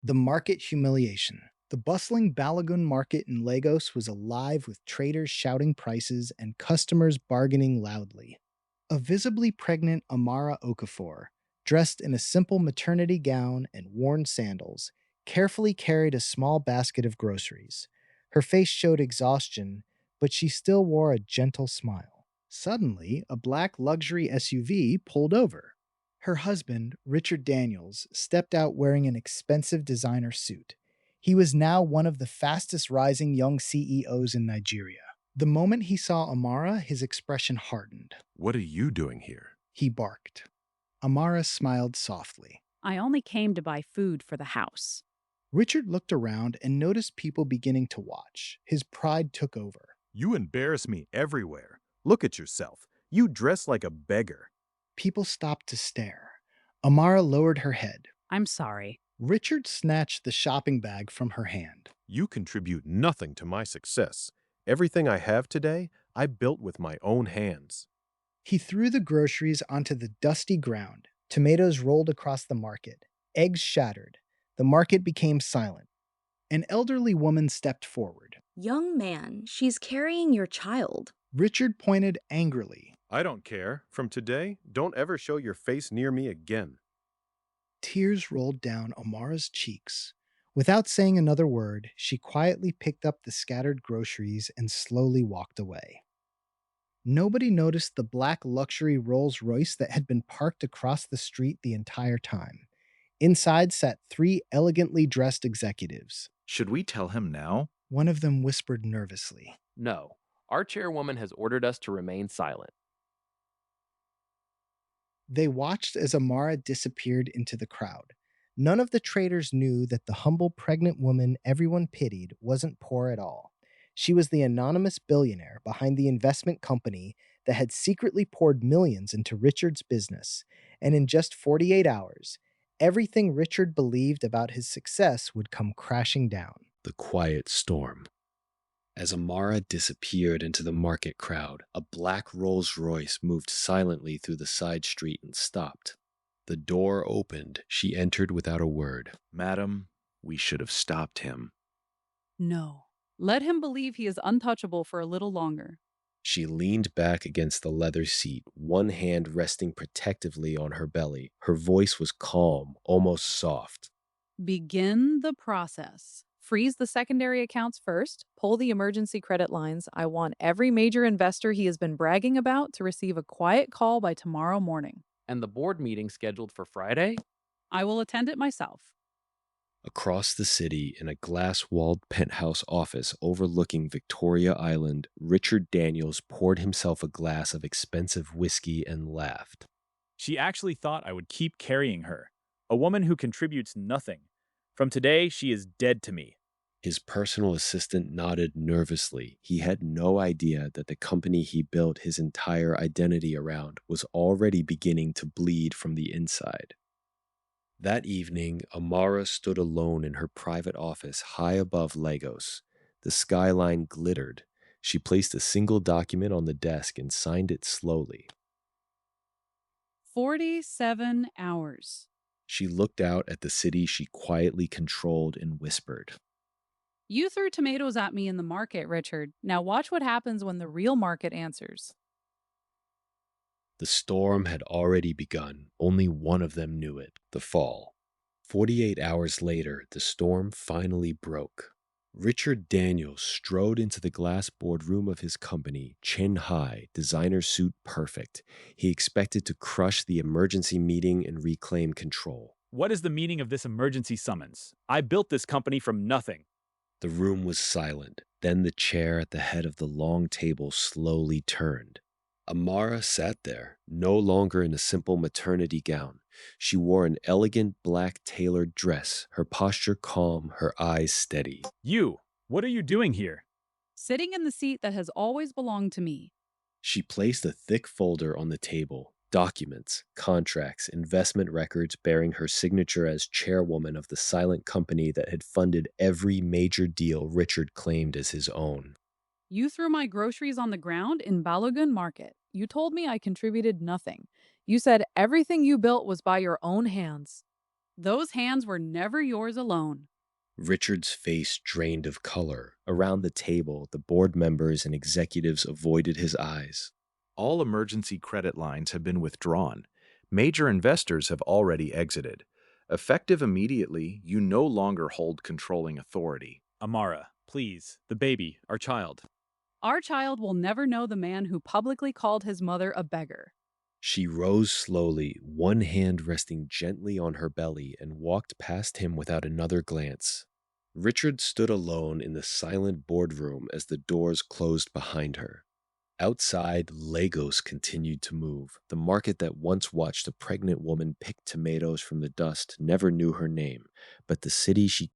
The market humiliation. The bustling Balagoon market in Lagos was alive with traders shouting prices and customers bargaining loudly. A visibly pregnant Amara Okafor, dressed in a simple maternity gown and worn sandals, carefully carried a small basket of groceries. Her face showed exhaustion, but she still wore a gentle smile. Suddenly, a black luxury SUV pulled over. Her husband, Richard Daniels, stepped out wearing an expensive designer suit. He was now one of the fastest rising young CEOs in Nigeria. The moment he saw Amara, his expression hardened. What are you doing here? He barked. Amara smiled softly. I only came to buy food for the house. Richard looked around and noticed people beginning to watch. His pride took over. You embarrass me everywhere. Look at yourself. You dress like a beggar. People stopped to stare. Amara lowered her head. I'm sorry. Richard snatched the shopping bag from her hand. You contribute nothing to my success. Everything I have today, I built with my own hands. He threw the groceries onto the dusty ground. Tomatoes rolled across the market. Eggs shattered. The market became silent. An elderly woman stepped forward. Young man, she's carrying your child. Richard pointed angrily. I don't care. From today, don't ever show your face near me again. Tears rolled down Amara's cheeks. Without saying another word, she quietly picked up the scattered groceries and slowly walked away. Nobody noticed the black luxury Rolls Royce that had been parked across the street the entire time. Inside sat three elegantly dressed executives. Should we tell him now? One of them whispered nervously. No, our chairwoman has ordered us to remain silent. They watched as Amara disappeared into the crowd. None of the traders knew that the humble pregnant woman everyone pitied wasn't poor at all. She was the anonymous billionaire behind the investment company that had secretly poured millions into Richard's business, and in just 48 hours, everything Richard believed about his success would come crashing down. The quiet storm. As Amara disappeared into the market crowd, a black Rolls Royce moved silently through the side street and stopped. The door opened. She entered without a word. Madam, we should have stopped him. No. Let him believe he is untouchable for a little longer. She leaned back against the leather seat, one hand resting protectively on her belly. Her voice was calm, almost soft. Begin the process. Freeze the secondary accounts first. Pull the emergency credit lines. I want every major investor he has been bragging about to receive a quiet call by tomorrow morning. And the board meeting scheduled for Friday? I will attend it myself. Across the city, in a glass-walled penthouse office overlooking Victoria Island, Richard Daniels poured himself a glass of expensive whiskey and laughed. She actually thought I would keep carrying her. A woman who contributes nothing. From today, she is dead to me. His personal assistant nodded nervously. He had no idea that the company he built his entire identity around was already beginning to bleed from the inside. That evening, Amara stood alone in her private office high above Lagos. The skyline glittered. She placed a single document on the desk and signed it slowly. 47 hours. She looked out at the city she quietly controlled and whispered. You threw tomatoes at me in the market, Richard. Now watch what happens when the real market answers. The storm had already begun. Only one of them knew it, the fall. 48 hours later, the storm finally broke. Richard Daniels strode into the glass boardroom of his company, chin high, designer suit perfect. He expected to crush the emergency meeting and reclaim control. What is the meaning of this emergency summons? I built this company from nothing. The room was silent. Then the chair at the head of the long table slowly turned. Amara sat there, no longer in a simple maternity gown. She wore an elegant black tailored dress, her posture calm, her eyes steady. You, what are you doing here? Sitting in the seat that has always belonged to me. She placed a thick folder on the table. Documents, contracts, investment records bearing her signature as chairwoman of the silent company that had funded every major deal Richard claimed as his own. You threw my groceries on the ground in Balogun Market. You told me I contributed nothing. You said everything you built was by your own hands. Those hands were never yours alone. Richard's face drained of color. Around the table, the board members and executives avoided his eyes. All emergency credit lines have been withdrawn. Major investors have already exited. Effective immediately, you no longer hold controlling authority. Amara, please, the baby, our child. Our child will never know the man who publicly called his mother a beggar. She rose slowly, one hand resting gently on her belly, and walked past him without another glance. Richard stood alone in the silent boardroom as the doors closed behind her. Outside, Lagos continued to move. The market that once watched a pregnant woman pick tomatoes from the dust never knew her name, but the city she